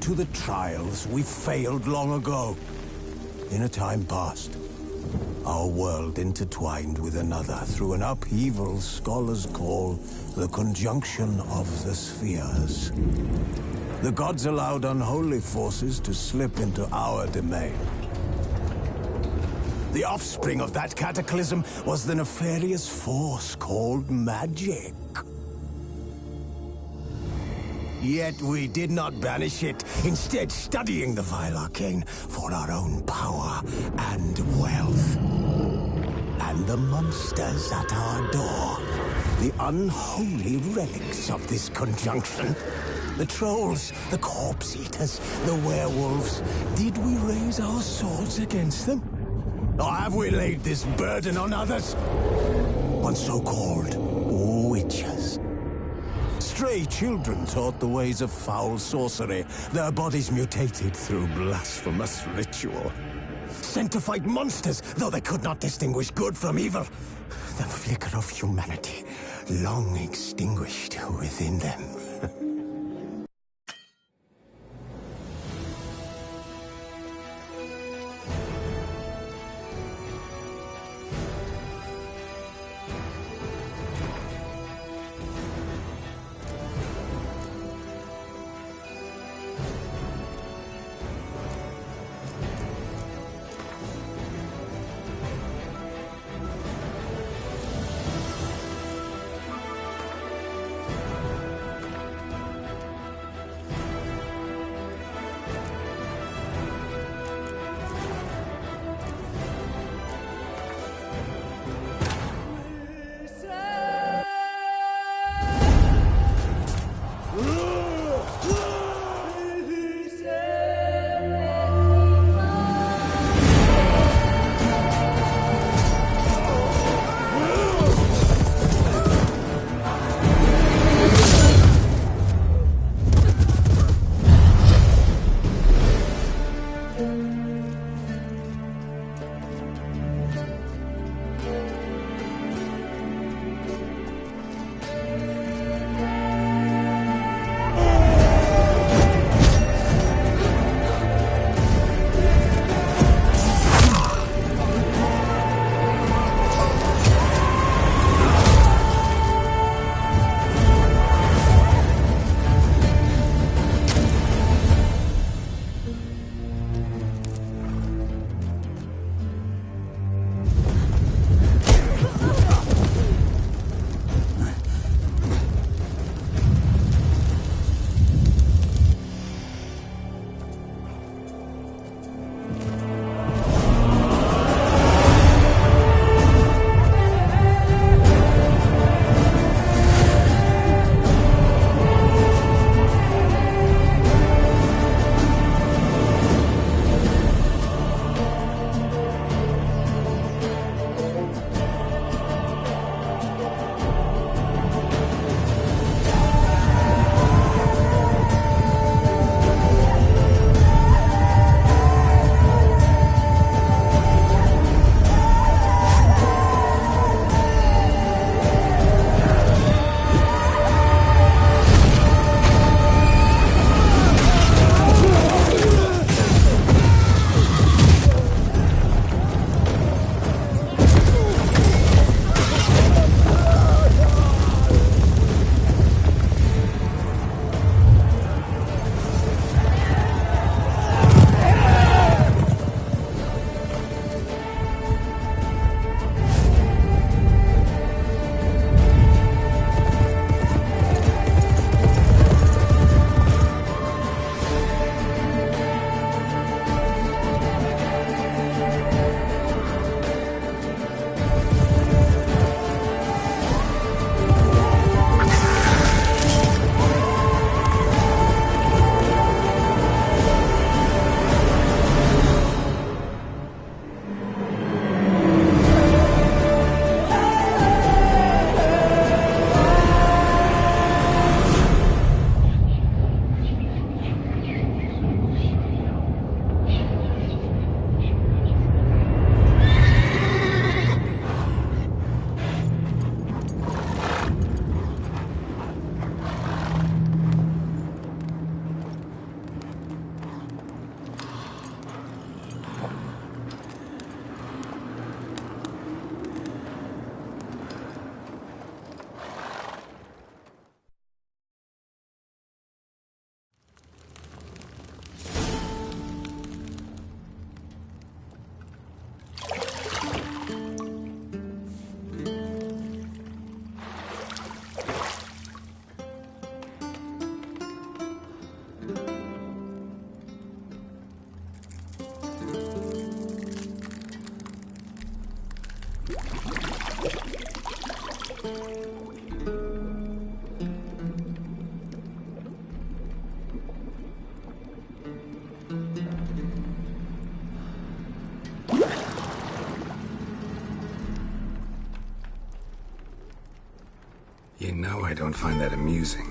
to the trials we failed long ago. In a time past, our world intertwined with another through an upheaval scholars call the conjunction of the spheres. The gods allowed unholy forces to slip into our domain. The offspring of that cataclysm was the nefarious force called magic. Yet we did not banish it, instead studying the vile arcane for our own power and wealth. And the monsters at our door, the unholy relics of this conjunction. The trolls, the corpse eaters, the werewolves. Did we raise our swords against them? Or have we laid this burden on others? On so-called witches. Stray children taught the ways of foul sorcery, their bodies mutated through blasphemous ritual. Sent to fight monsters, though they could not distinguish good from evil. The flicker of humanity, long extinguished within them. Now I don't find that amusing.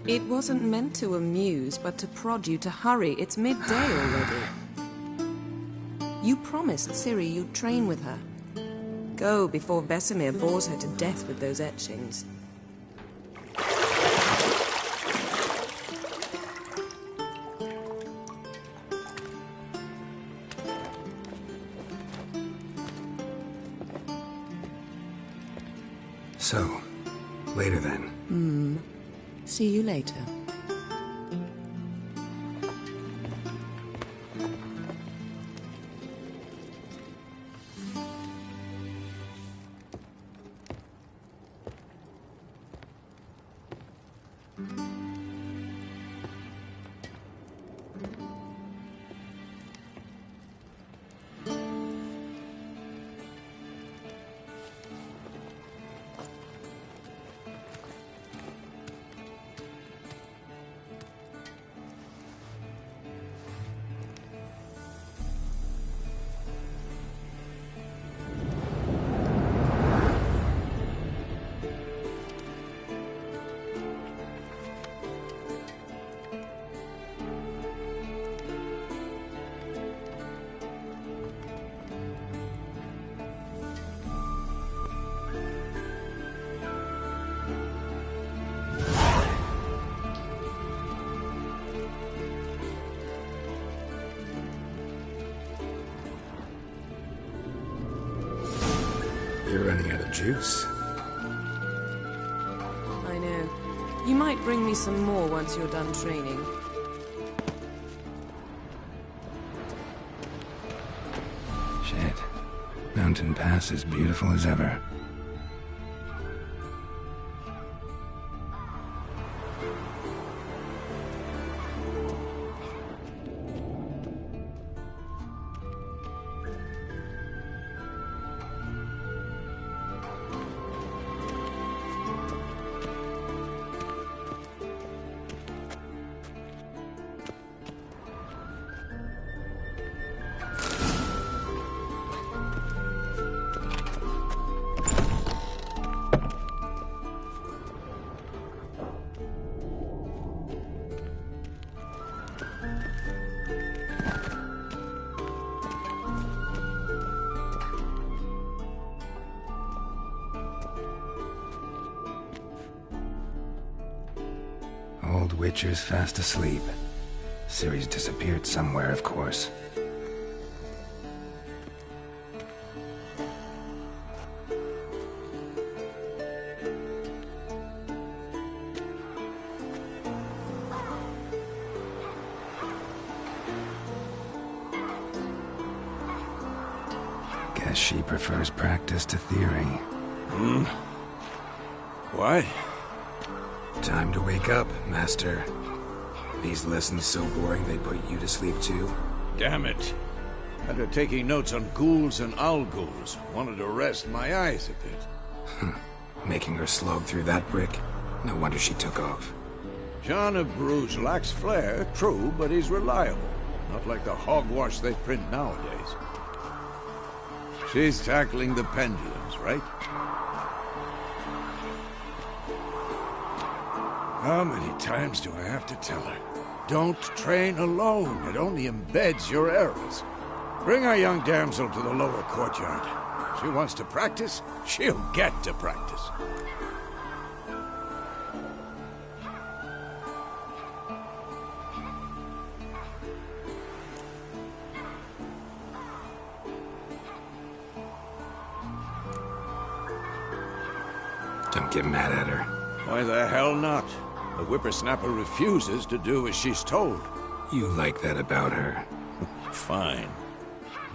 It wasn't meant to amuse, but to prod you to hurry. It's midday already. You promised Ciri you'd train with her. Go before Vesemir bores her to death with those etchings. So, later then. See you later. You're running out of juice. I know. You might bring me some more once you're done training. Shit. Mountain Pass is beautiful as ever. Old Witcher's fast asleep. Ciri's disappeared somewhere, of course. Guess she prefers practice to theory. Why? Time to wake up, Master. These lessons so boring they put you to sleep too? Damn it. After taking notes on ghouls and owl ghouls, wanted to rest my eyes a bit. Making her slog through that brick? No wonder she took off. John of Bruges lacks flair, true, but he's reliable. Not like the hogwash they print nowadays. She's tackling the pendulums, right? How many times do I have to tell her? Don't train alone. It only embeds your errors. Bring our young damsel to the lower courtyard. She wants to practice, she'll get to practice. Don't get mad at her. Why the hell not? The whippersnapper refuses to do as she's told. You like that about her. Fine.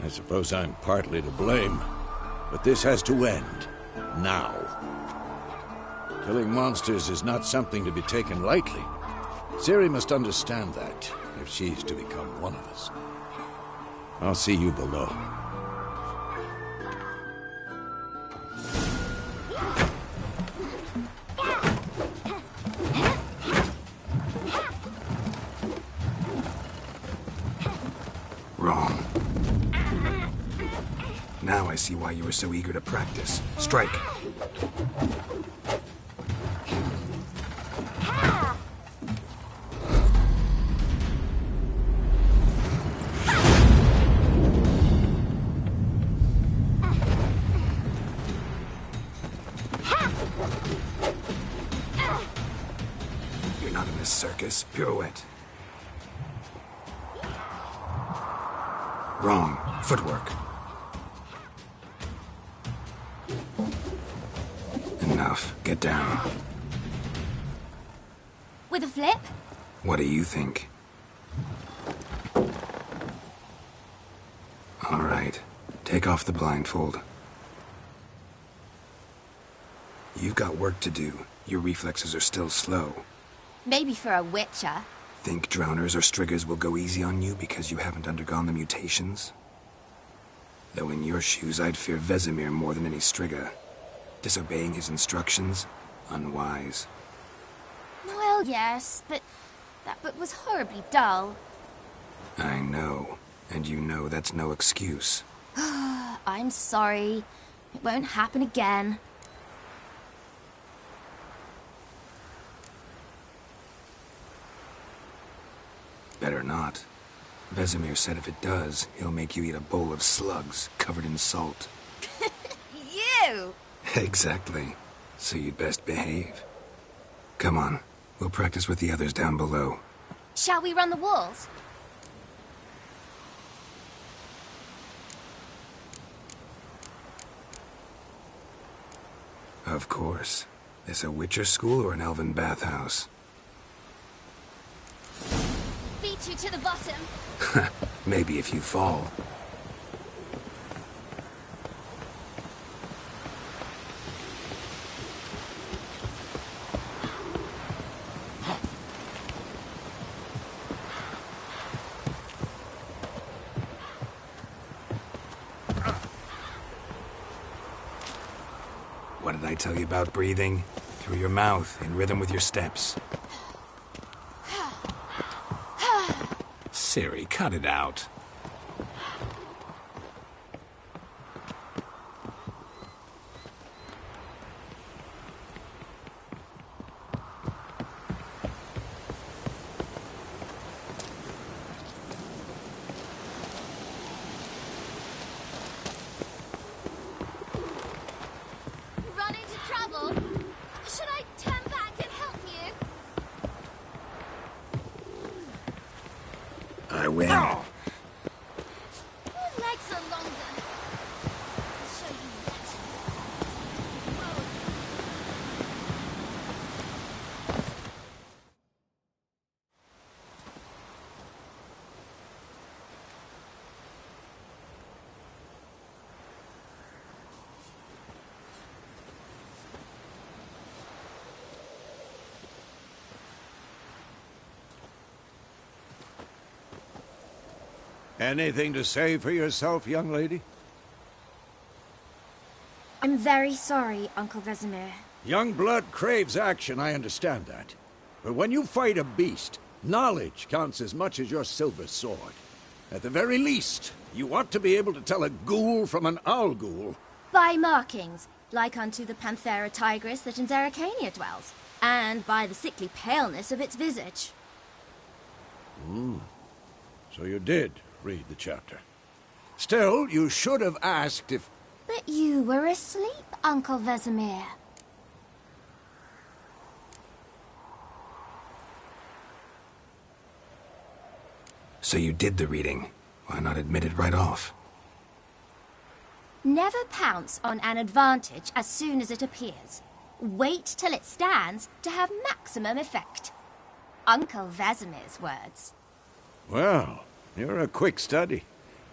I suppose I'm partly to blame. But this has to end. Now. Killing monsters is not something to be taken lightly. Ciri must understand that, if she's to become one of us. I'll see you below. Wrong. Now I see why you were so eager to practice. Strike. You're not in this circus. Pirouette. Wrong. Footwork. Enough. Get down. With a flip? What do you think? All right. Take off the blindfold. You've got work to do. Your reflexes are still slow. Maybe for a witcher. Think drowners or striggers will go easy on you because you haven't undergone the mutations? Though in your shoes, I'd fear Vesemir more than any strigger. Disobeying his instructions? Unwise. Well, yes, but that book was horribly dull. I know. And you know that's no excuse. I'm sorry. It won't happen again. Better not. Vesemir said if it does, he'll make you eat a bowl of slugs covered in salt. You! Exactly. So you'd best behave. Come on. We'll practice with the others down below. Shall we run the walls? Of course. This a Witcher school or an elven bathhouse? Beat you to the bottom. Maybe if you fall. What did I tell you about breathing? Through your mouth, in rhythm with your steps. Ciri, cut it out. Run into trouble? Should I turn back and help you? I win. Your legs are longer. I'll show you that. Anything to say for yourself, young lady? I'm very sorry, Uncle Vesemir. Young blood craves action, I understand that. But when you fight a beast, knowledge counts as much as your silver sword. At the very least, you ought to be able to tell a ghoul from an owl ghoul. By markings, like unto the Panthera tigris that in Zerrikania dwells, and by the sickly paleness of its visage. So you did read the chapter. Still, you should have asked if... But you were asleep, Uncle Vesemir. So you did the reading. Why not admit it right off? Never pounce on an advantage as soon as it appears. Wait till it stands to have maximum effect. Uncle Vesemir's words. Well, you're a quick study.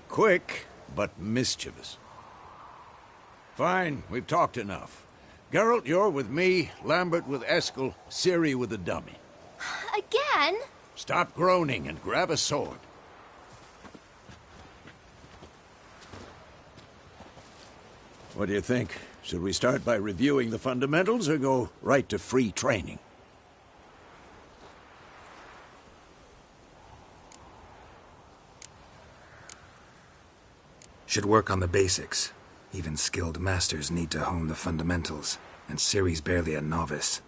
Quick, but mischievous. Fine, we've talked enough. Geralt, you're with me, Lambert with Eskel, Ciri with the dummy. Again? Stop groaning and grab a sword. What do you think? Should we start by reviewing the fundamentals or go right to free training? Should work on the basics. Even skilled masters need to hone the fundamentals, and Ciri's barely a novice.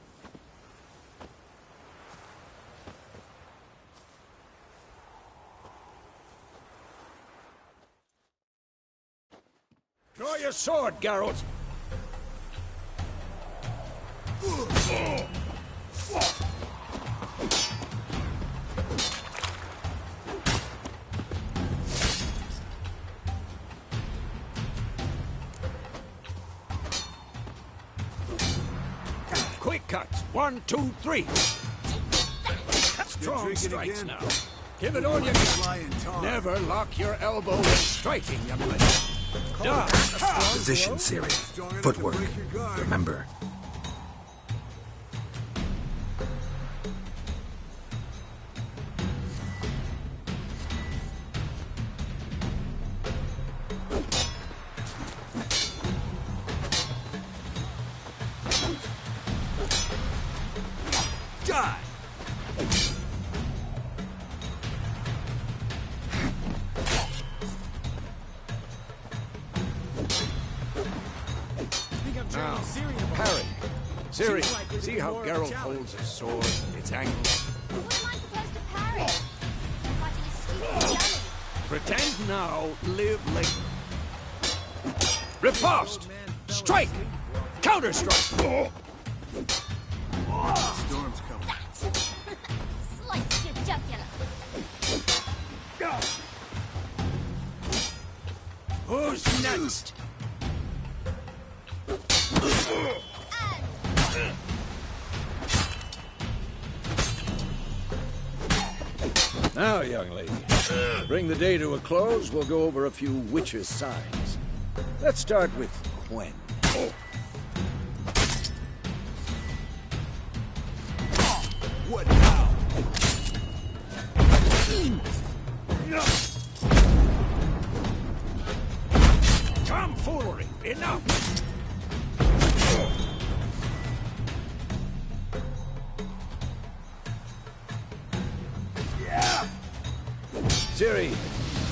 Draw your sword, Geralt! Quick cuts. 1, 2, 3. Strong strikes now. Give it all you got. Never lock your elbow when striking, young lady. Position, Ciri. Footwork. Remember. Die! Now, parry. Ciri, see how Geralt holds his sword, its angle? What am I supposed to parry? Fighting a stupid dummy. Pretend now, live later. Riposte! Strike! Counter-strike! Storm's coming. Slice your jugular. Who's next? Now, young lady, bring the day to a close. We'll go over a few witches' signs. Let's start with Quen. What now? Tomfoolery! Enough! Ciri.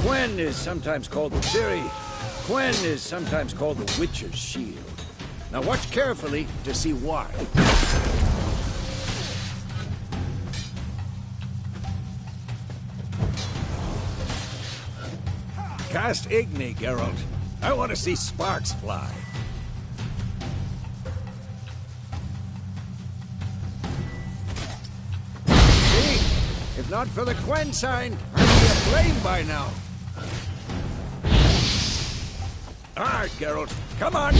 Quen is sometimes called the Ciri. Quen is sometimes called the Witcher's Shield. Now watch carefully to see why. Cast Igni, Geralt. I want to see sparks fly. See? If not for the Quen sign, I'd be aflame by now. All right, Geralt. Come on.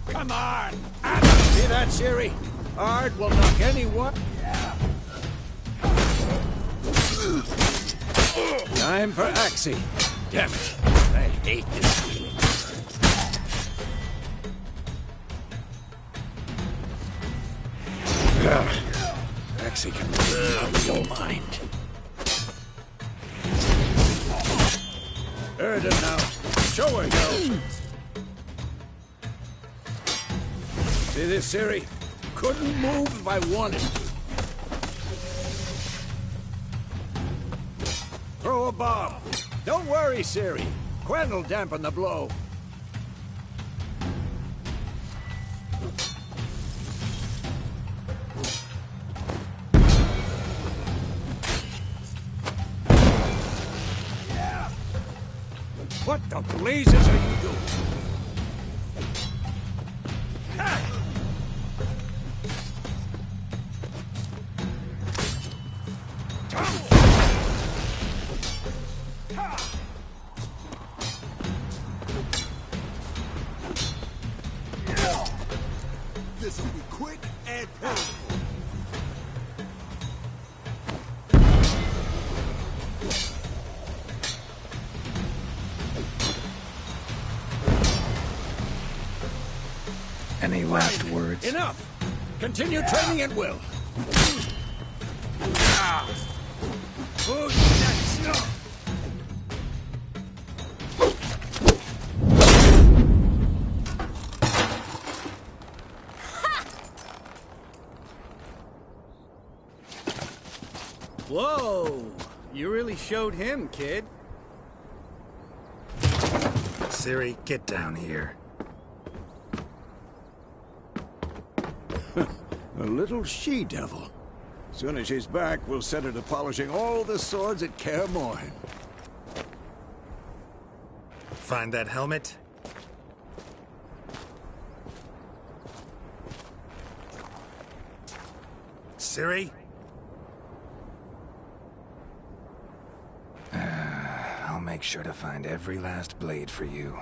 Come on. See that, Ciri? Ard will knock anyone. Time for Axii. Damn it. I hate this feeling. Axii can blow your mind. Erden now. Show her, girl. See this, Ciri? Couldn't move if I wanted to. Throw a bomb. Don't worry, Ciri. Quen will dampen the blow. What the blazes are you doing? This'll be quick and painful. Any last words? Enough! Continue training at will. Who's next? Whoa! You really showed him, kid. Ciri, get down here. A little she-devil. Soon as she's back, we'll set her to polishing all the swords at Kaer Morhen. Find that helmet? Ciri? I'll make sure to find every last blade for you.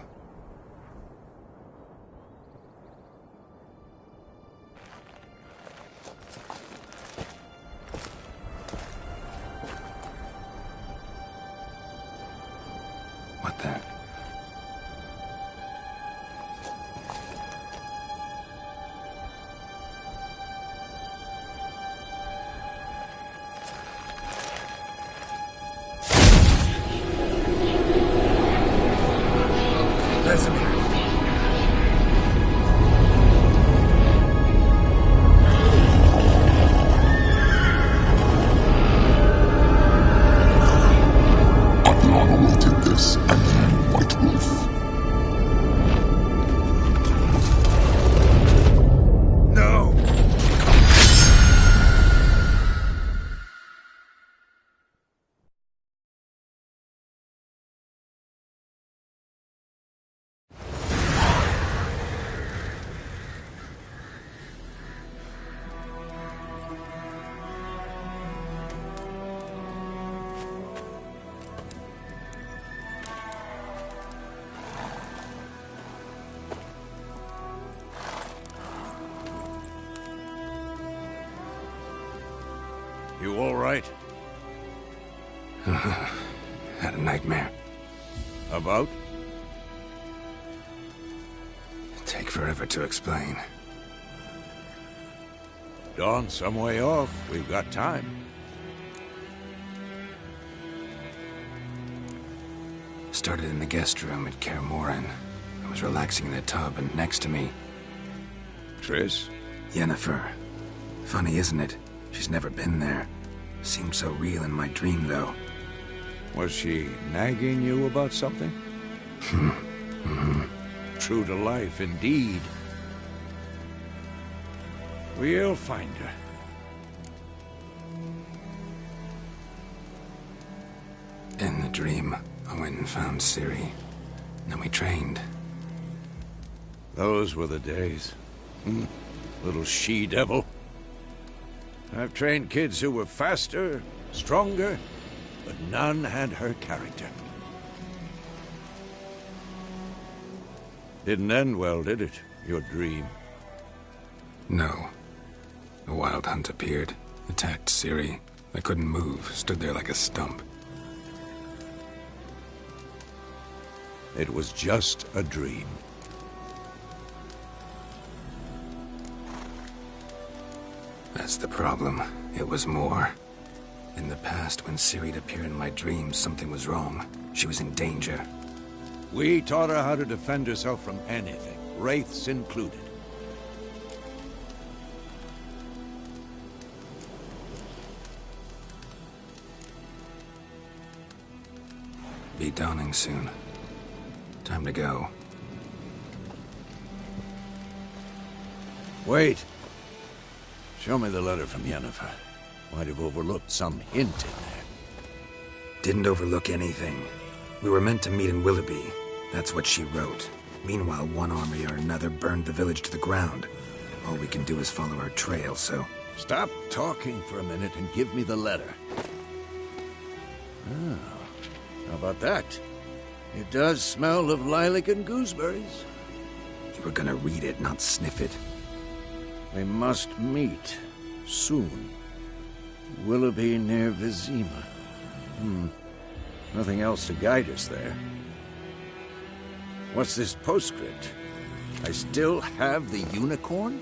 What the? Vesemir. Athlana will take this, and you, White Wolf. No! You all right? Had a nightmare. About? Take forever to explain. Dawn's some way off. We've got time. Started in the guest room at Kaer Morhen. I was relaxing in a tub, and next to me, Triss? Yennefer. Funny, isn't it? She's never been there. Seemed so real in my dream, though. Was she nagging you about something? True to life, indeed. We'll find her. In the dream, I went and found Ciri. Then we trained. Those were the days. Little she-devil. I've trained kids who were faster, stronger, but none had her character. Didn't end well, did it? Your dream? No. A wild hunt appeared, attacked Ciri. I couldn't move, stood there like a stump. It was just a dream. That's the problem. It was more. In the past, when Ciri'd appear in my dreams, something was wrong. She was in danger. We taught her how to defend herself from anything, wraiths included. Be dawning soon. Time to go. Wait. Show me the letter from Yennefer. Might have overlooked some hint in there. Didn't overlook anything. We were meant to meet in Willoughby. That's what she wrote. Meanwhile, one army or another burned the village to the ground. All we can do is follow her trail, so... Stop talking for a minute and give me the letter. Oh, how about that? It does smell of lilac and gooseberries. You were gonna read it, not sniff it. We must meet. Soon. Willoughby near Vizima. Nothing else to guide us there. What's this postscript? I still have the unicorn?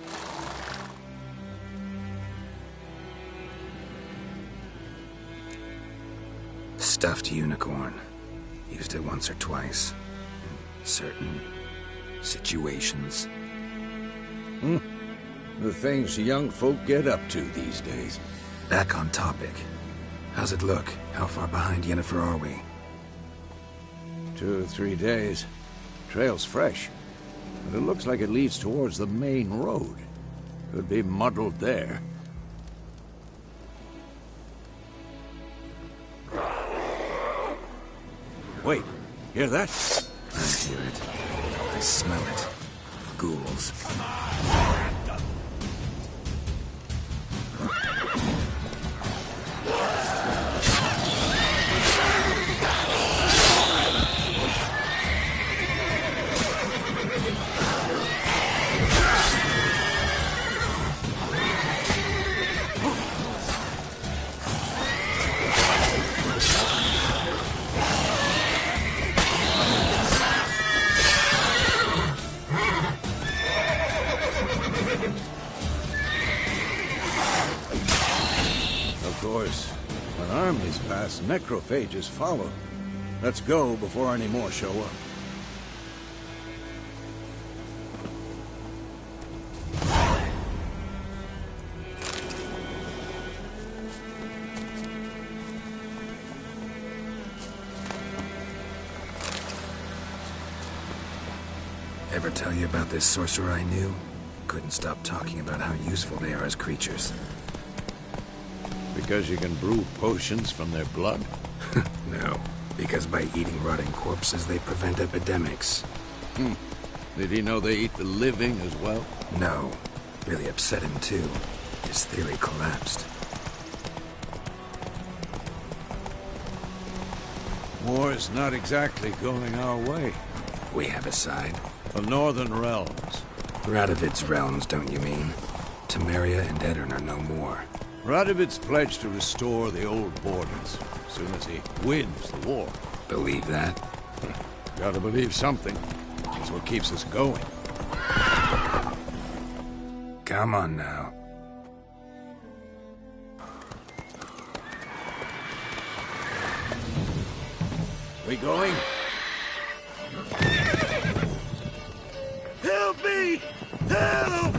Stuffed unicorn. Used it once or twice. In certain situations. The things young folk get up to these days. Back on topic. How's it look? How far behind Yennefer are we? 2 or 3 days. Trail's fresh, but it looks like it leads towards the main road. Could be muddled there. Wait, hear that? I hear it. I smell it. Ghouls. Of course, when armies pass, necrophages follow. Let's go before any more show up. Ever tell you about this sorcerer I knew? Couldn't stop talking about how useful they are as creatures. Because you can brew potions from their blood? No, because by eating rotting corpses, they prevent epidemics. Did he know they eat the living as well? No, really upset him too. His theory collapsed. War's not exactly going our way. We have a side. The Northern Realms. Radovid's realms, don't you mean? Temeria and Edirn are no more. Radovid's pledged to restore the old borders as soon as he wins the war. Believe that? Gotta believe something. It's what keeps us going. Come on now. We going? Help me! Help!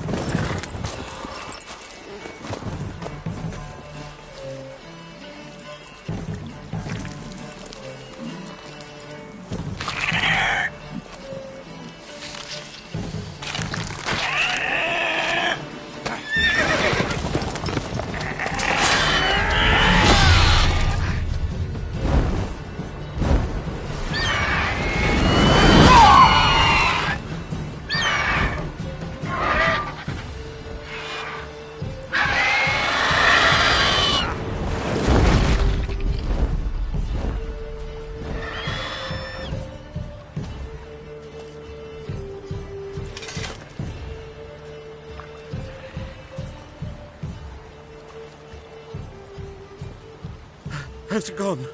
Has it gone?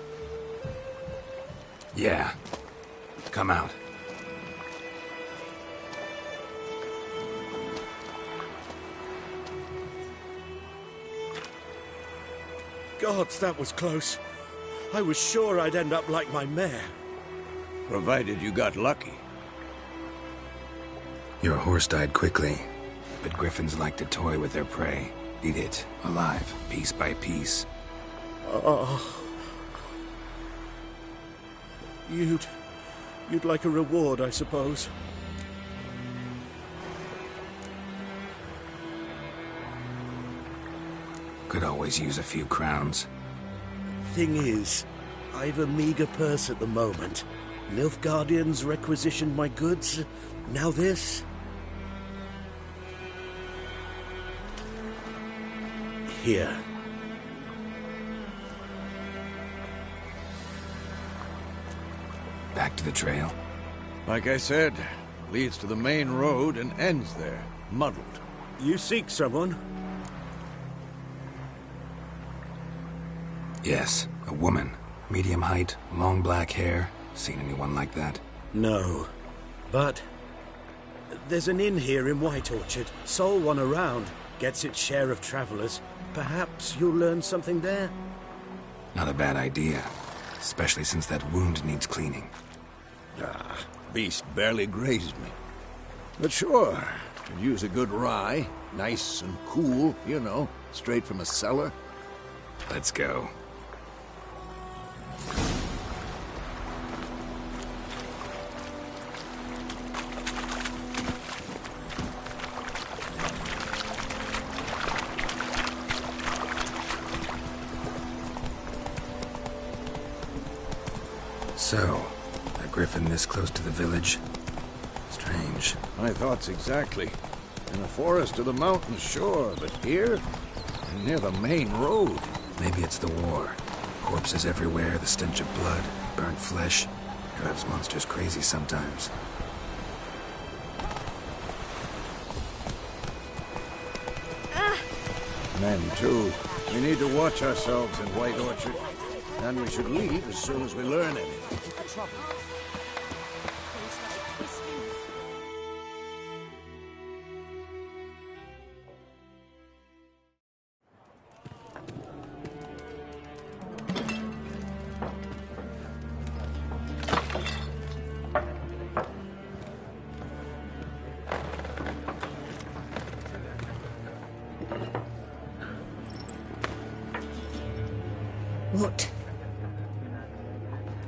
Yeah. Come out. Gods, that was close. I was sure I'd end up like my mare. Provided you got lucky. Your horse died quickly, but griffins like to toy with their prey. Eat it, alive, piece by piece. Oh. You'd like a reward, I suppose. Could always use a few crowns. Thing is, I've a meager purse at the moment. Nilfgaardians requisitioned my goods. Now this. Here. Back to the trail. Like I said, leads to the main road and ends there, muddled. You seek someone? Yes, a woman. Medium height, long black hair. Seen anyone like that? No. But there's an inn here in White Orchard. Sole one around. Gets its share of travelers. Perhaps you'll learn something there? Not a bad idea. Especially since that wound needs cleaning. Beast barely grazed me. But sure, could use a good rye. Nice and cool, you know, straight from a cellar. Let's go. So, a griffin this close to the village? Strange. My thoughts exactly. In the forest or the mountains, sure, but here? Near the main road. Maybe it's the war. Corpses everywhere, the stench of blood, burnt flesh. Drives monsters crazy sometimes. Men, too. We need to watch ourselves in White Orchard. And we should leave as soon as we learn anything. What?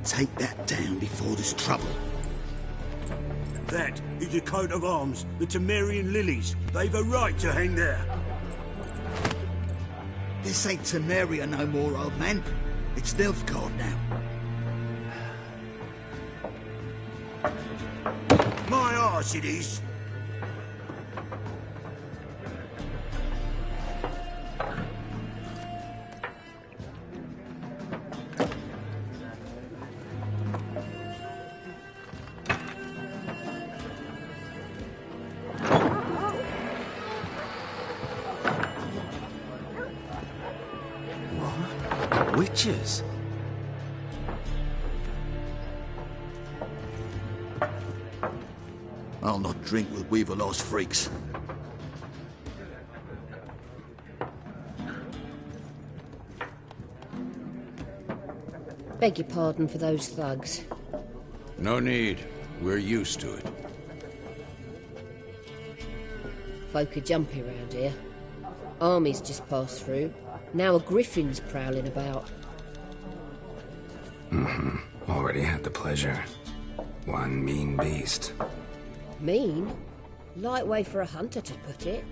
Take that down before there's trouble. That is a coat of arms, the Temerian lilies. They've a right to hang there. This ain't Temeria no more, old man. It's Nilfgaard now. My arse it is. Witches? I'll not drink with Weaverlost freaks. Beg your pardon for those thugs. No need. We're used to it. Folk are jumpy around here. Armies just passed through. Now a griffin's prowling about. Already had the pleasure. One mean beast. Mean? Light way for a hunter to put it.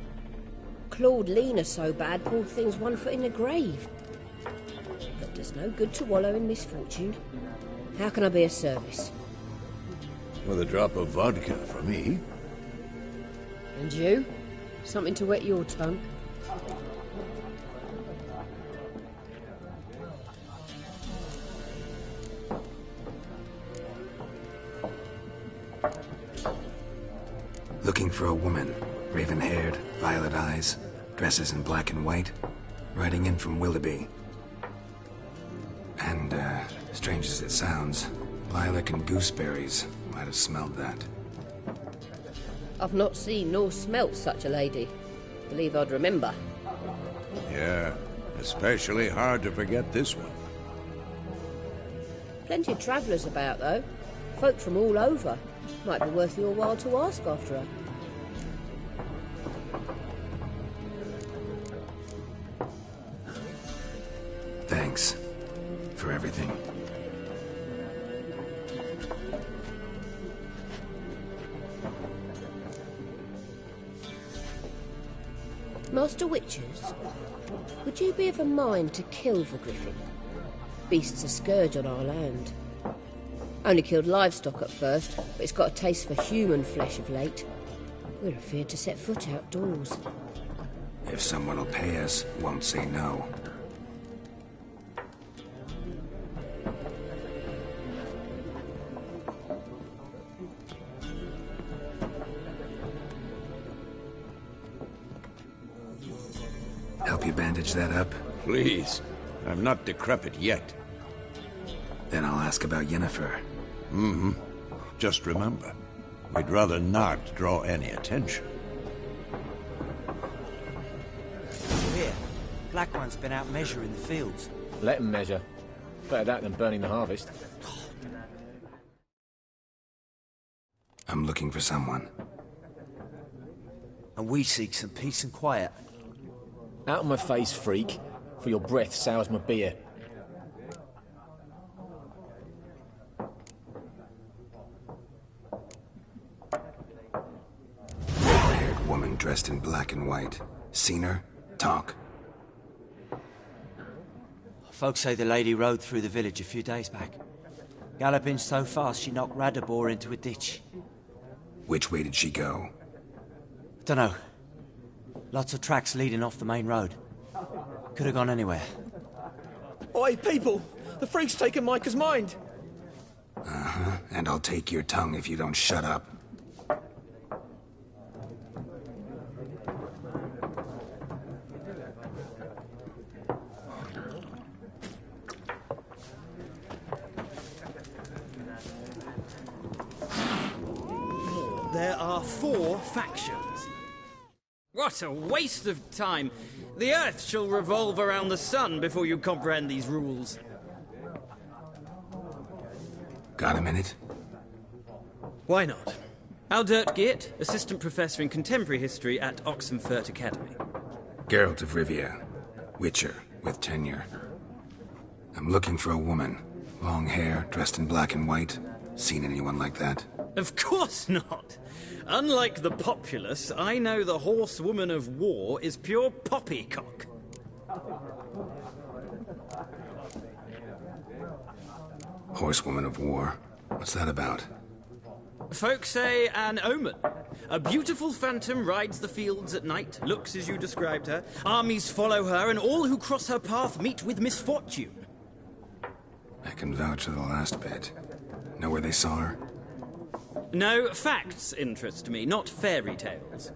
Clawed Lena so bad, poor thing's 1 foot in the grave. But there's no good to wallow in misfortune. How can I be of service? With a drop of vodka for me. And you? Something to wet your tongue? Looking for a woman. Raven-haired, violet eyes, dresses in black and white. Riding in from Willoughby. And, strange as it sounds, lilac and gooseberries might have smelled that. I've not seen nor smelt such a lady. Believe I'd remember. Yeah, especially hard to forget this one. Plenty of travellers about, though. Folk from all over. Might be worth your while to ask after her. Thanks for everything. Master Witchers, would you be of a mind to kill the griffin? Beast's a scourge on our land. Only killed livestock at first, but it's got a taste for human flesh of late. We're afeard to set foot outdoors. If someone will pay us, won't say no. Help you bandage that up? Please. I'm not decrepit yet. Then I'll ask about Yennefer. Just remember, we'd rather not draw any attention. Here, Black One's been out measuring the fields. Let him measure. Better that than burning the harvest. I'm looking for someone. And we seek some peace and quiet. Out of my face, freak, for your breath sours my beer. Red-haired woman dressed in black and white. Seen her? Talk. Folks say the lady rode through the village a few days back. Galloping so fast she knocked Radabor into a ditch. Which way did she go? Dunno. Lots of tracks leading off the main road. Could have gone anywhere. Oi, people! The freak's taken Micah's mind! Uh-huh, and I'll take your tongue if you don't shut up. There are 4 factions. What a waste of time! The Earth shall revolve around the sun before you comprehend these rules. Got a minute? Why not? Aldert Geert, Assistant Professor in Contemporary History at Oxenfurt Academy. Geralt of Rivia. Witcher, with tenure. I'm looking for a woman. Long hair, dressed in black and white. Seen anyone like that? Of course not! Unlike the populace, I know the horsewoman of war is pure poppycock. Horsewoman of war? What's that about? Folk say an omen. A beautiful phantom rides the fields at night, looks as you described her. Armies follow her, and all who cross her path meet with misfortune. I can vouch for the last bit. Know where they saw her? No, facts interest me, not fairy tales.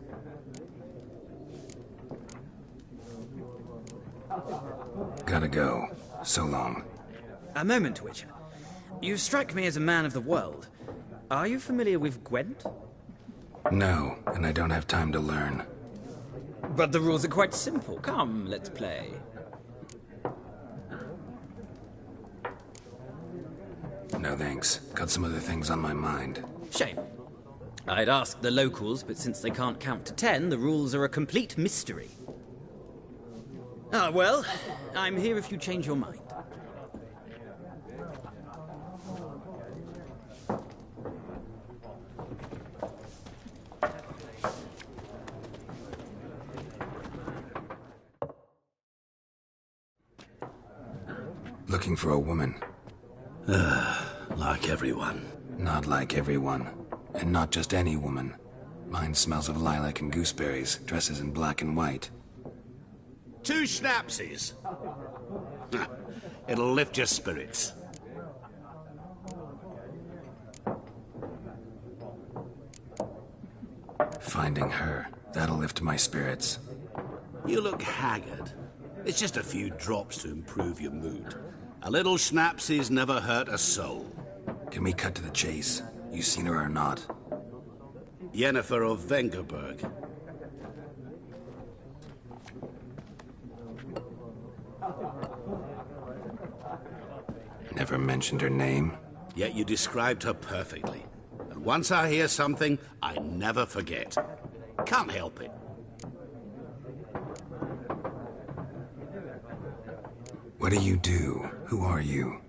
Gotta go. So long. A moment, Witcher. You strike me as a man of the world. Are you familiar with Gwent? No, and I don't have time to learn. But the rules are quite simple. Come, let's play. No thanks. Got some other things on my mind. Shame. I'd ask the locals, but since they can't count to 10, the rules are a complete mystery. Ah, well, I'm here if you change your mind. Looking for a woman. Like everyone. Not like everyone. And not just any woman. Mine smells of lilac and gooseberries, dresses in black and white. 2 schnapsies. It'll lift your spirits. Finding her, that'll lift my spirits. You look haggard. It's just a few drops to improve your mood. A little schnapsies never hurt a soul. Can we cut to the chase? You seen her or not? Yennefer of Vengerberg. Never mentioned her name. Yet you described her perfectly. And once I hear something, I never forget. Can't help it. What do you do? Who are you?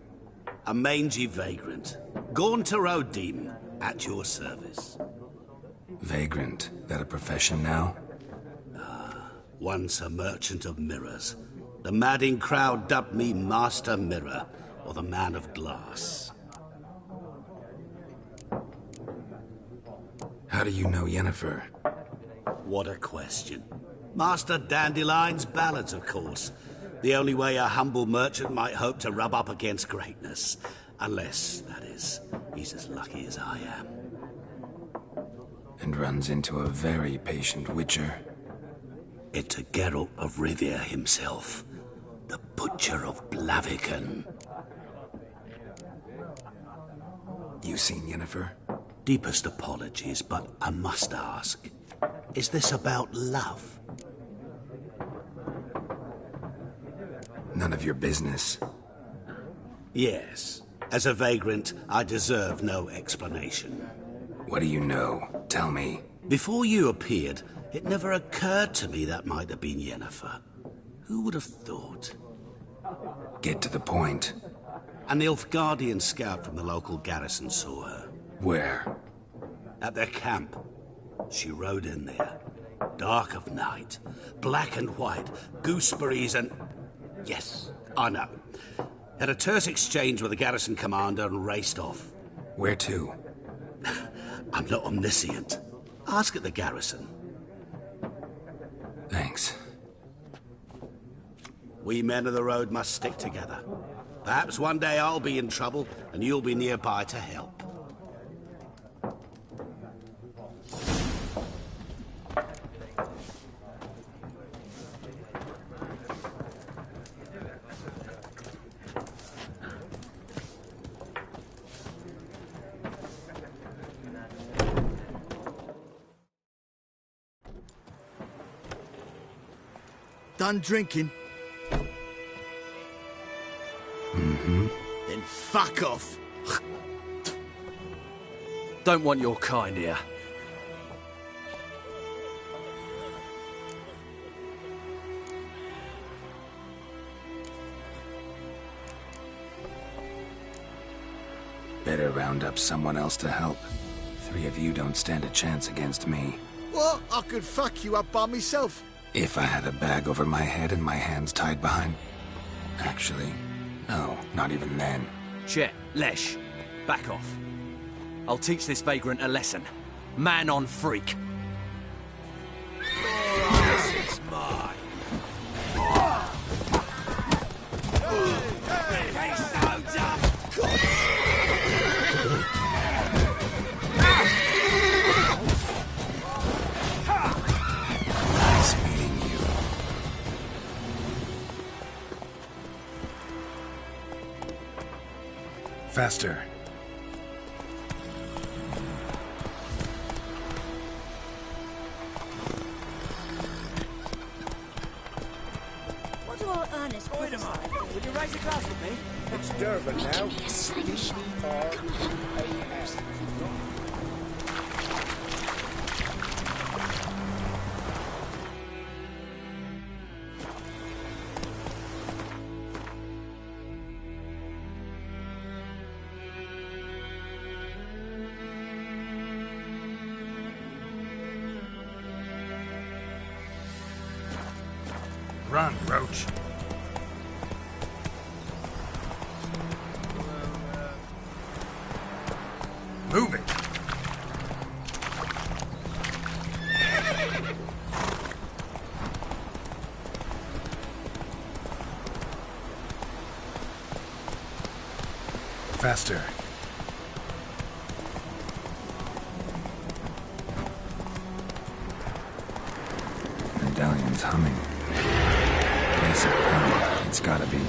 A mangy vagrant. Gaunter Odin, at your service. Vagrant? That a profession now? Once a merchant of mirrors. The madding crowd dubbed me Master Mirror, or the Man of Glass. How do you know Yennefer? What a question. Master Dandelion's ballads, of course. The only way a humble merchant might hope to rub up against greatness. Unless, that is, he's as lucky as I am. And runs into a very patient witcher. Into Geralt of Rivia himself. The Butcher of Blaviken. You seen Yennefer? Deepest apologies, but I must ask. Is this about love? None of your business. Yes. As a vagrant, I deserve no explanation. What do you know? Tell me. Before you appeared, it never occurred to me that might have been Yennefer. Who would have thought? Get to the point. A Nilfgaardian scout from the local garrison saw her. Where? At their camp. She rode in there. Dark of night. Black and white. Gooseberries and... Yes, I know. Had a terse exchange with the garrison commander and raced off. Where to? I'm not omniscient. Ask at the garrison. Thanks. We men of the road must stick together. Perhaps one day I'll be in trouble and you'll be nearby to help. Done drinking? Mm-hmm. Then fuck off. Don't want your kind here. Better round up someone else to help. 3 of you don't stand a chance against me. What? I could fuck you up by myself. If I had a bag over my head and my hands tied behind... Actually, no, not even then. Chet, Lesh, back off. I'll teach this vagrant a lesson. Man on freak. It's mine. Nice meeting you. Faster. What do all earnest Wait a minute. Would you raise a glass with me? It's Durban now. Give me a slingshot. Come on. Run, Roach. Move it. Faster. Medallion's humming. Basic power. It's gotta be.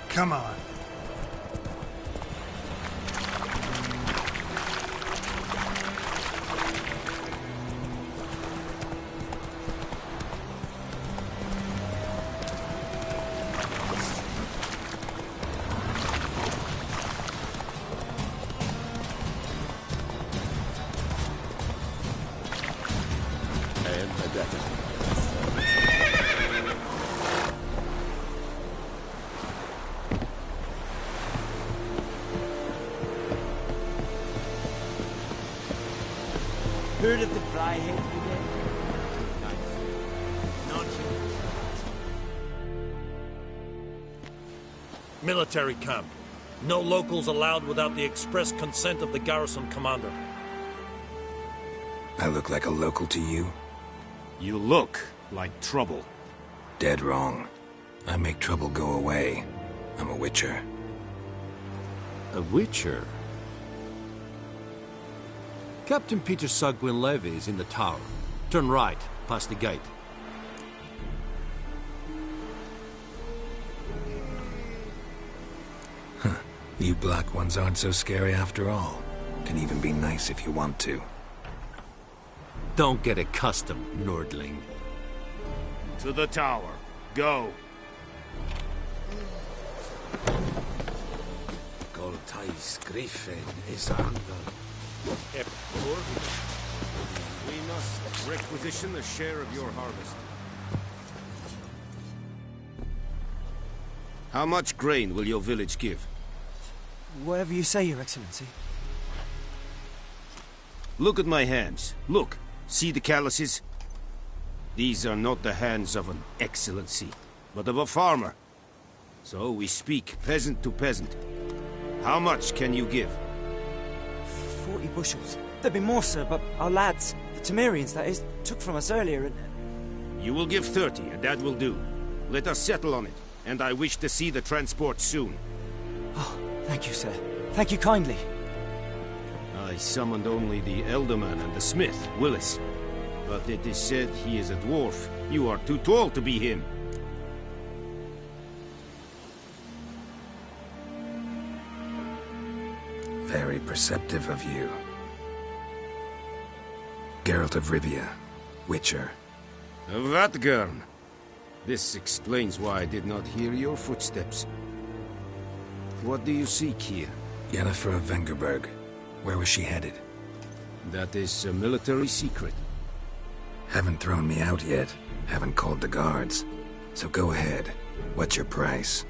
Come on. Heard of the Flyhead today? Military camp. No locals allowed without the express consent of the garrison commander. I look like a local to you? You look like trouble. Dead wrong. I make trouble go away. I'm a witcher. A witcher? Captain Peter Sagwin Levy is in the tower. Turn right, past the gate. Huh. You black ones aren't so scary after all. Can even be nice if you want to. Don't get accustomed, Nordling. To the tower. Go. Tais Griffin is under. We must requisition a share of your harvest. How much grain will your village give? Whatever you say, Your Excellency. Look at my hands. Look. See the calluses? These are not the hands of an excellency, but of a farmer. So we speak peasant to peasant. How much can you give? 40 bushels. There'd be more, sir, but our lads, the Temerians, that is, took from us earlier and... You will give 30, and that will do. Let us settle on it, and I wish to see the transport soon. Oh, thank you, sir. Thank you kindly. I summoned only the Elderman and the smith, Willis. But it is said he is a dwarf. You are too tall to be him. Very perceptive of you. Geralt of Rivia, Witcher. Vatgern! This explains why I did not hear your footsteps. What do you seek here? Yennefer of Vengerberg. Where was she headed? That is a military secret. Haven't thrown me out yet. Haven't called the guards. So go ahead. What's your price?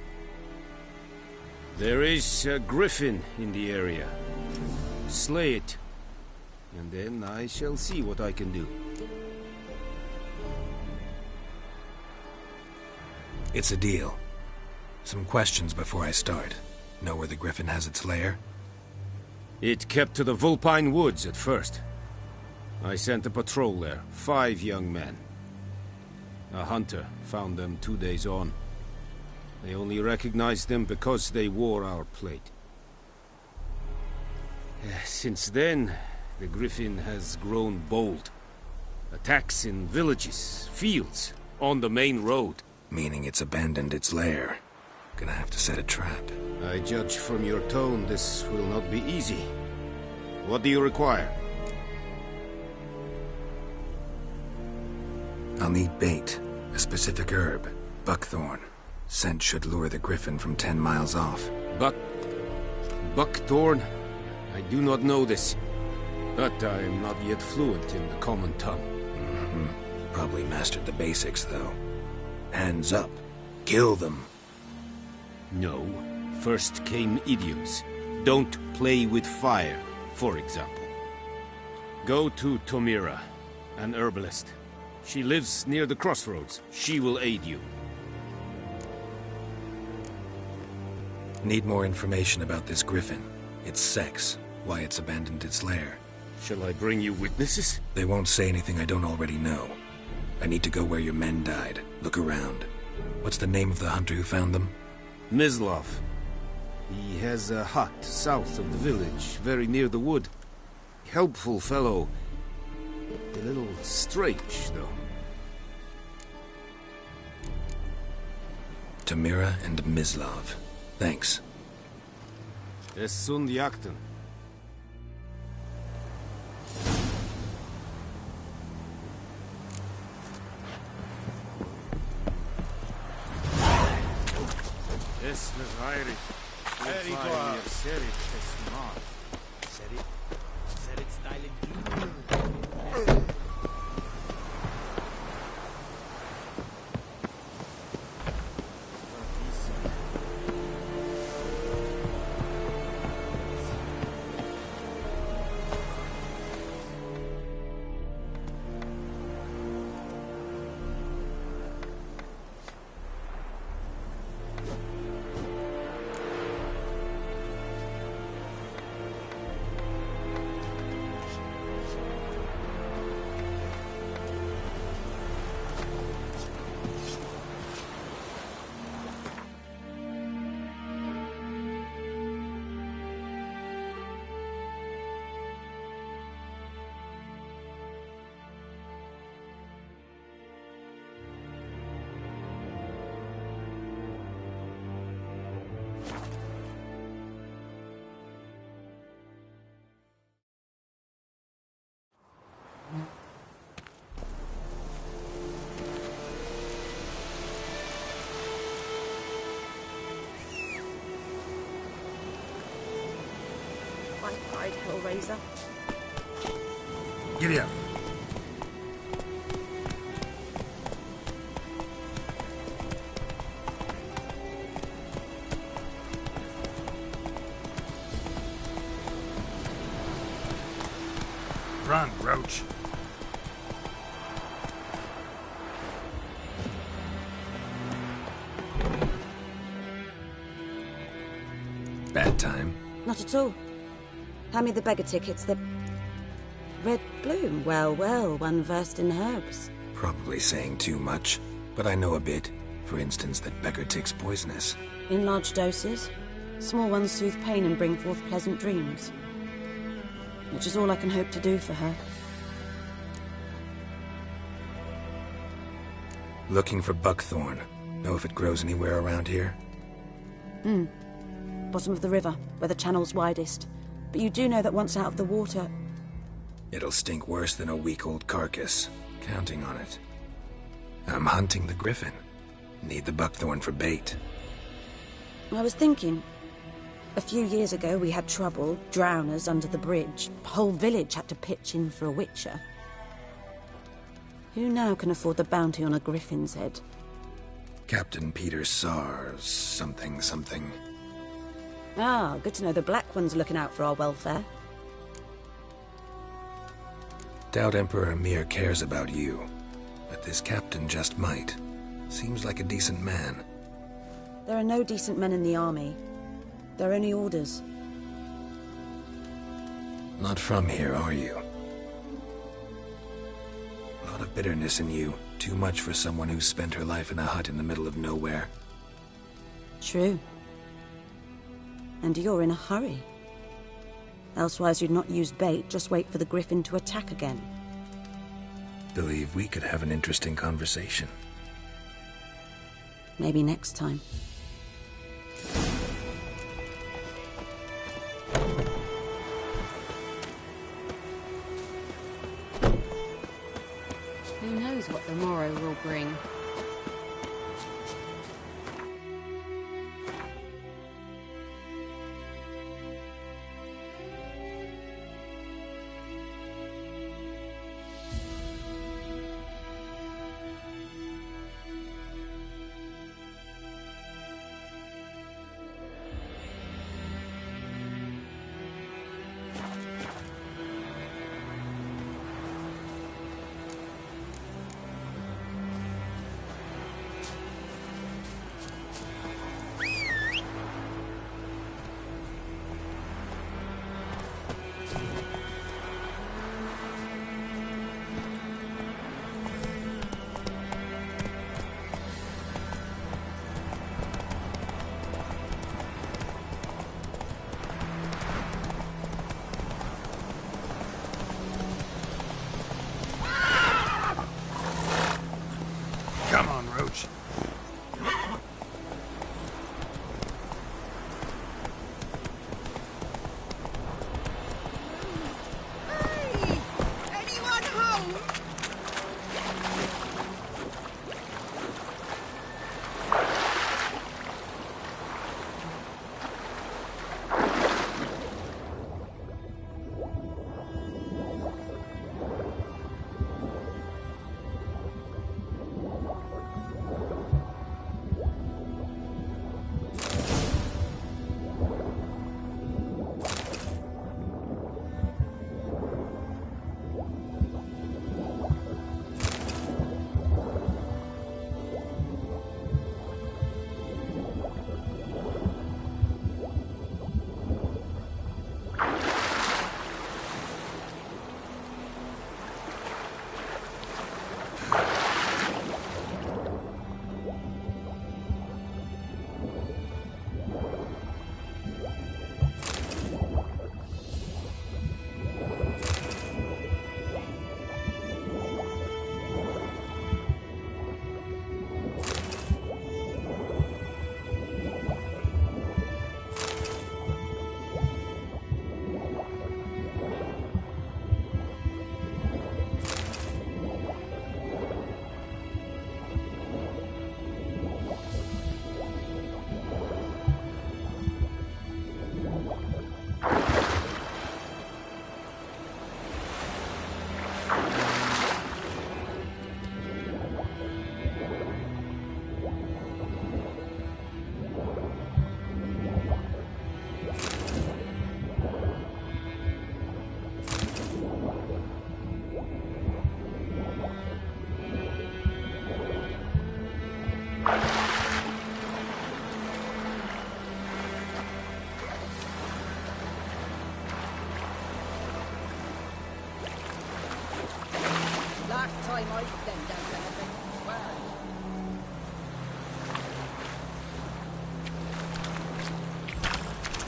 There is a griffin in the area. Slay it. And then I shall see what I can do. It's a deal. Some questions before I start. Know where the griffin has its lair? It kept to the Vulpine Woods at first. I sent a patrol there, 5 young men. A hunter found them 2 days on. They only recognized them because they wore our plate. Since then, the griffin has grown bold. Attacks in villages, fields, on the main road. Meaning it's abandoned its lair. Gonna have to set a trap. I judge from your tone this will not be easy. What do you require? I'll need bait. A specific herb. Buckthorn. Scent should lure the griffin from 10 miles off. Buckthorn? I do not know this. But I am not yet fluent in the common tongue. Probably mastered the basics, though. Hands up. Kill them. No. First came idioms. Don't play with fire, for example. Go to Tomira, an herbalist. She lives near the crossroads. She will aid you. Need more information about this griffin. Its sex. Why it's abandoned its lair. Shall I bring you witnesses? They won't say anything I don't already know. I need to go where your men died. Look around. What's the name of the hunter who found them? Mislav. He has a hut south of the village, very near the wood. Helpful fellow. A little strange, though. Tomira and Mislav. Thanks. Es sunt jakten. Es was heilig. Very good. Said it styling. one-eyed Hellraiser. Giddy up. Run, Roach. Bad time? Not at all. Hand me the beggar tickets, the... Red Bloom. Well, well, one versed in herbs. Probably saying too much, but I know a bit. For instance, that beggar tick's poisonous. In large doses. Small ones soothe pain and bring forth pleasant dreams. Which is all I can hope to do for her. Looking for buckthorn. Know if it grows anywhere around here? Bottom of the river, where the channel's widest. But you do know that once out of the water... It'll stink worse than a week-old carcass. Counting on it. I'm hunting the griffin. Need the buckthorn for bait. I was thinking... A few years ago we had trouble, drowners under the bridge. The whole village had to pitch in for a witcher. Who now can afford the bounty on a griffin's head? Captain Peter Sars, something. Ah, good to know the Black One's looking out for our welfare. Doubt Emperor Emir cares about you, but this captain just might. Seems like a decent man. There are no decent men in the army. There are only orders. Not from here, are you? A lot of bitterness in you. Too much for someone who spent her life in a hut in the middle of nowhere. True. And you're in a hurry. Elsewise you'd not use bait, just wait for the griffin to attack again. Believe we could have an interesting conversation. Maybe next time. Who knows what the morrow will bring?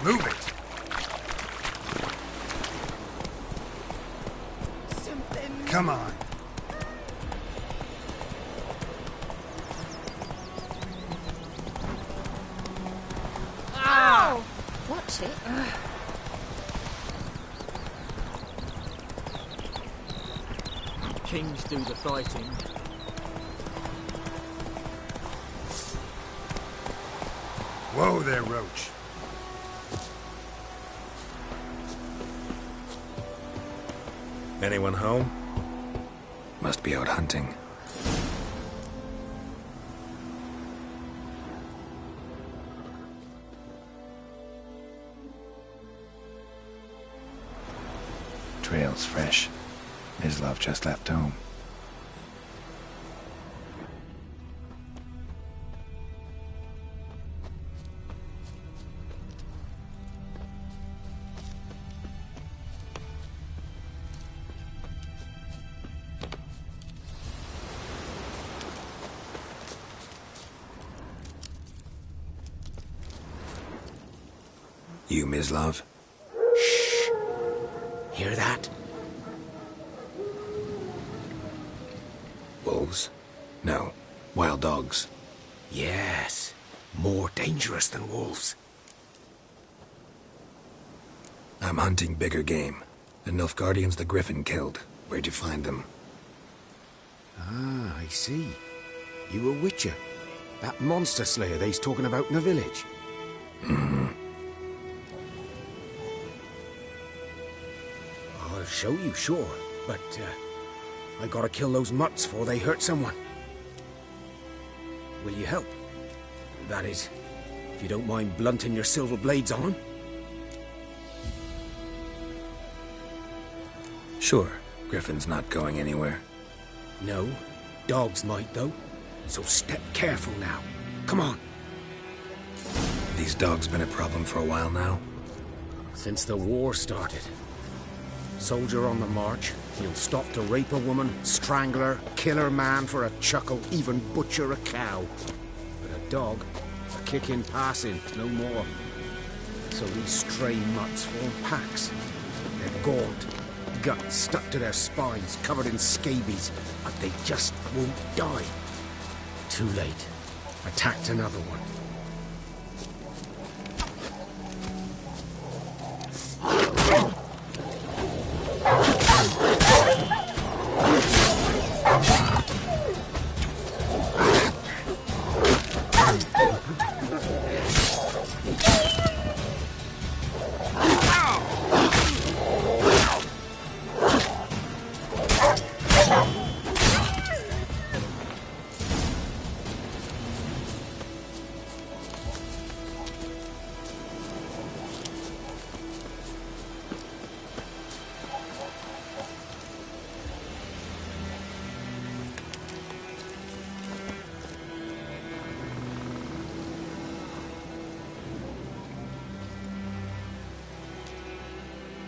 Move it! Come on. Ow! Watch it. Kings do the fighting. Whoa there, Roach. Anyone home? Must be out hunting. Trail's fresh. Mislav just left home. You, Mislav? Shh. Hear that? Wolves? No. Wild dogs. Yes. More dangerous than wolves. I'm hunting bigger game. The Nilfgaardians the Griffin killed. Where'd you find them? Ah, I see. You a witcher. That monster slayer they's talking about in the village. Mm-hmm. I'll show you, sure. But, I gotta kill those mutts before they hurt someone. Will you help? That is, if you don't mind blunting your silver blades on them. Sure. Griffin's not going anywhere. No. Dogs might, though. So step careful now. Come on. These dogs been a problem for a while now? Since the war started. Soldier on the march, he'll stop to rape a woman, strangle her, kill her man for a chuckle, even butcher a cow. But a dog, a kick in passing, no more. So these stray mutts form packs. They're gaunt, guts stuck to their spines, covered in scabies, but they just won't die. Too late. Attacked another one.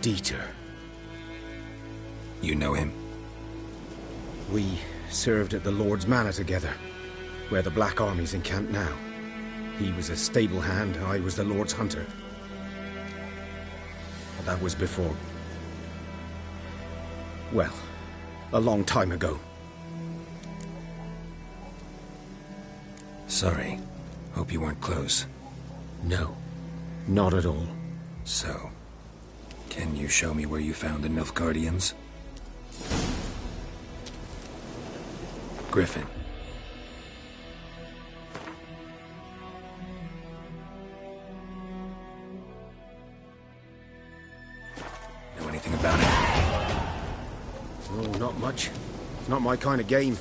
Dieter. You know him? We served at the Lord's Manor together, where the Black Army's encamped now. He was a stable hand, I was the Lord's hunter. But that was before... well, a long time ago. Sorry. Hope you weren't close. No, not at all. So, can you show me where you found the Nilfgaardians? Griffin. Know anything about it? Oh, not much. It's not my kind of game.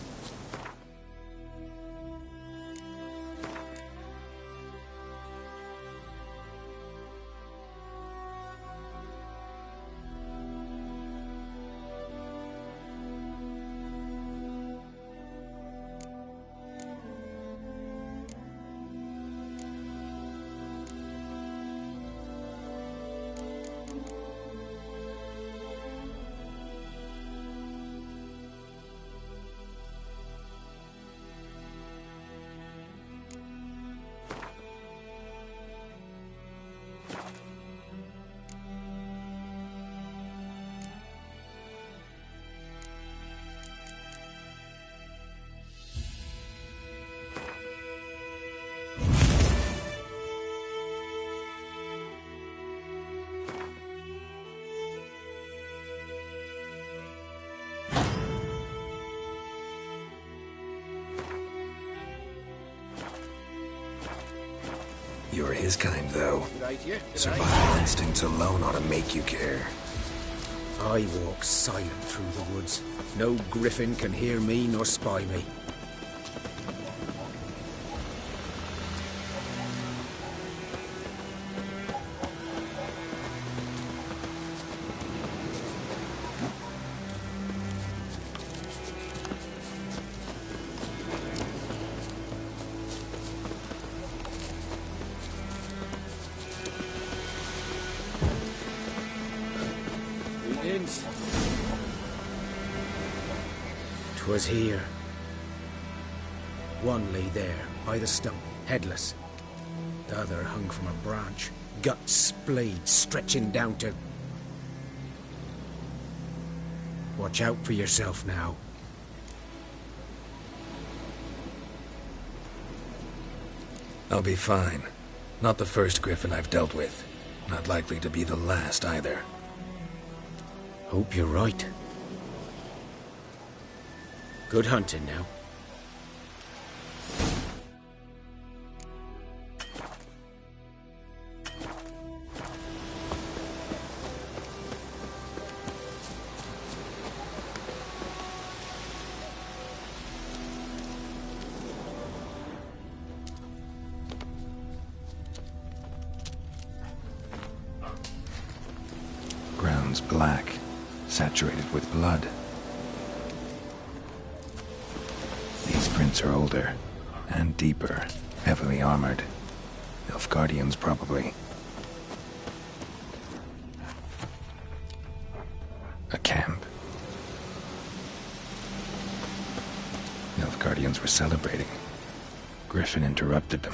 You're his kind, though. Survival instincts alone ought to make you care. I walk silent through the woods. No griffin can hear me nor spy me. Greetings. 'Twas here. One lay there, by the stump, headless. The other hung from a branch, guts splayed, stretching down to... Watch out for yourself now. I'll be fine. Not the first griffin I've dealt with. Not likely to be the last, either. Hope you're right. Good hunting now. Ground's black, saturated with blood. These prints are older and deeper, heavily armored. Nilfgaardians, probably. A camp. Nilfgaardians were celebrating. Griffin interrupted them.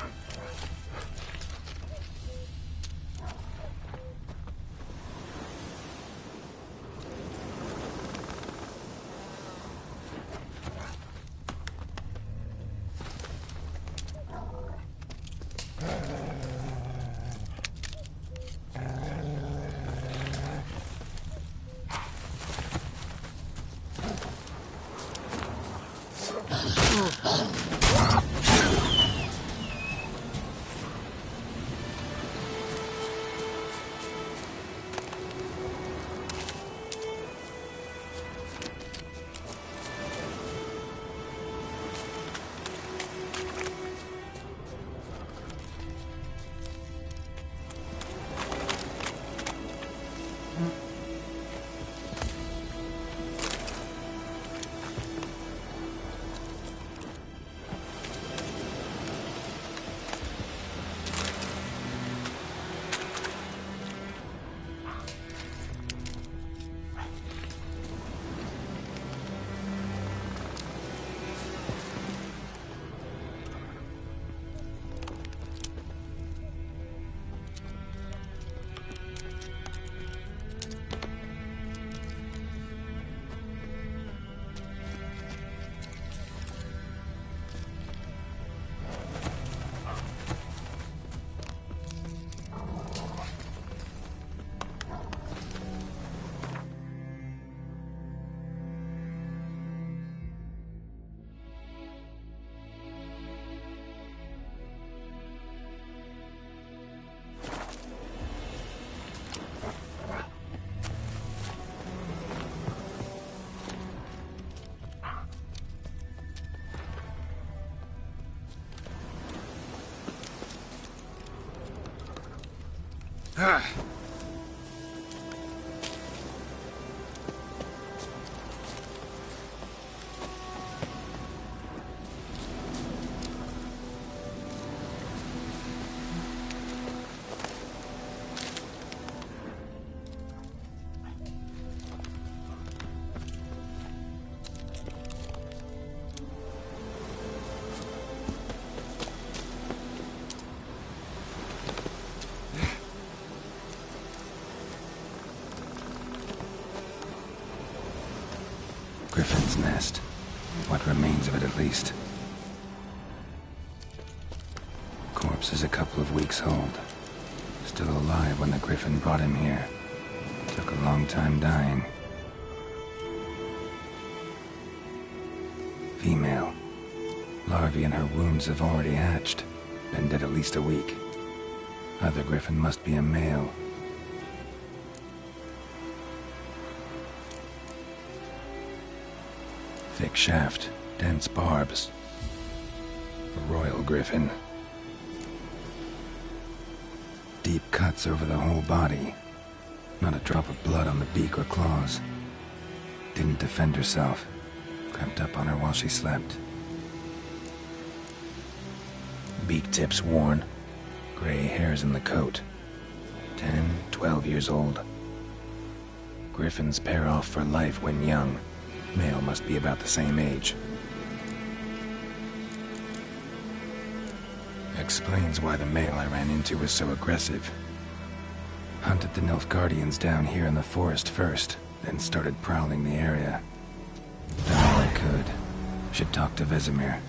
Griffin's nest. What remains of it, at least. Corpse is a couple of weeks old. Still alive when the Griffin brought him here. Took a long time dying. Female. Larvae in her wounds have already hatched. Been dead at least a week. Either griffin must be a male. Thick shaft, dense barbs. A royal griffin. Deep cuts over the whole body. Not a drop of blood on the beak or claws. Didn't defend herself. Crept up on her while she slept. Beak tips worn. Gray hairs in the coat. 10, 12 years old. Griffins pair off for life when young. Male must be about the same age. Explains why the male I ran into was so aggressive. Hunted the Nilfgaardians down here in the forest first, then started prowling the area. Done all I could. Should talk to Vesemir.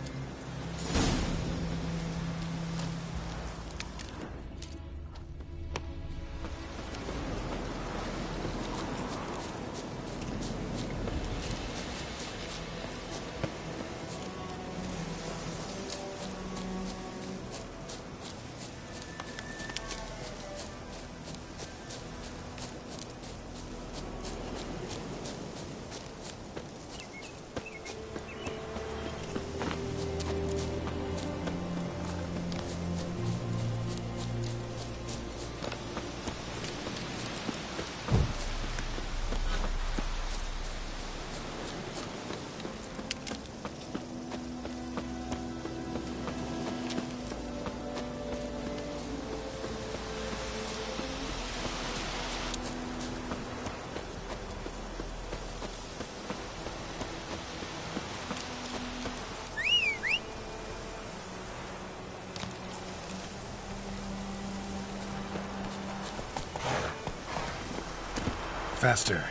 Faster.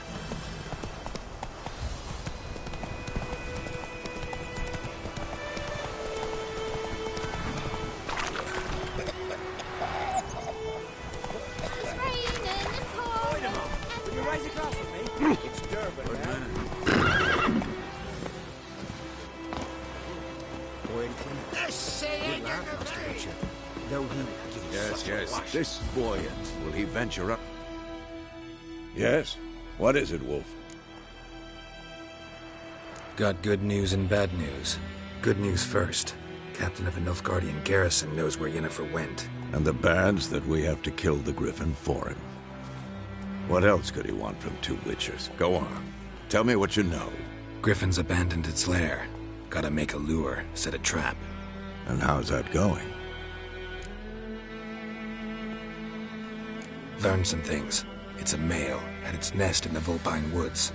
Yes. This buoyant. Will he venture up? Yes? What is it, Wolf? Got good news and bad news. Good news first. Captain of a Nilfgaardian garrison knows where Yennefer went. And the bad's that we have to kill the Griffin for him. What else could he want from two Witchers? Go on. Tell me what you know. Griffin's abandoned its lair. Gotta make a lure, set a trap. And how's that going? Learned some things. It's a male, had its nest in the Vulpine Woods.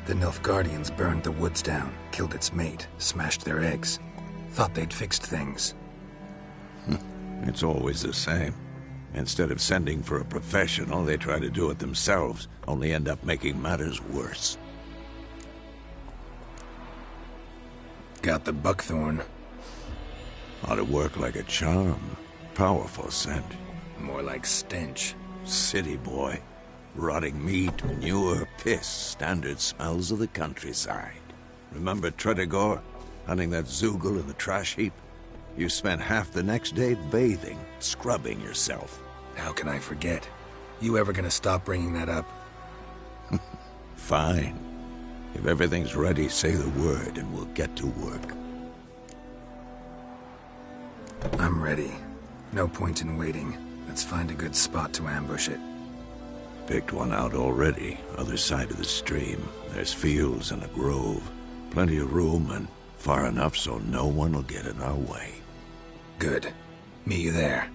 The Nilfgaardians burned the woods down, killed its mate, smashed their eggs. Thought they'd fixed things. It's always the same. Instead of sending for a professional, they try to do it themselves, only end up making matters worse. Got the buckthorn. Ought to work like a charm. Powerful scent. More like stench. City boy. Rotting meat, manure, piss, standard smells of the countryside. Remember Tretogor? Hunting that Zoogle in the trash heap? You spent half the next day bathing, scrubbing yourself. How can I forget? You ever gonna stop bringing that up? Fine. If everything's ready, say the word and we'll get to work. I'm ready. No point in waiting. Let's find a good spot to ambush it. Picked one out already, other side of the stream. There's fields and a grove. Plenty of room and far enough so no one will get in our way. Good. Meet you there.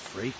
freak.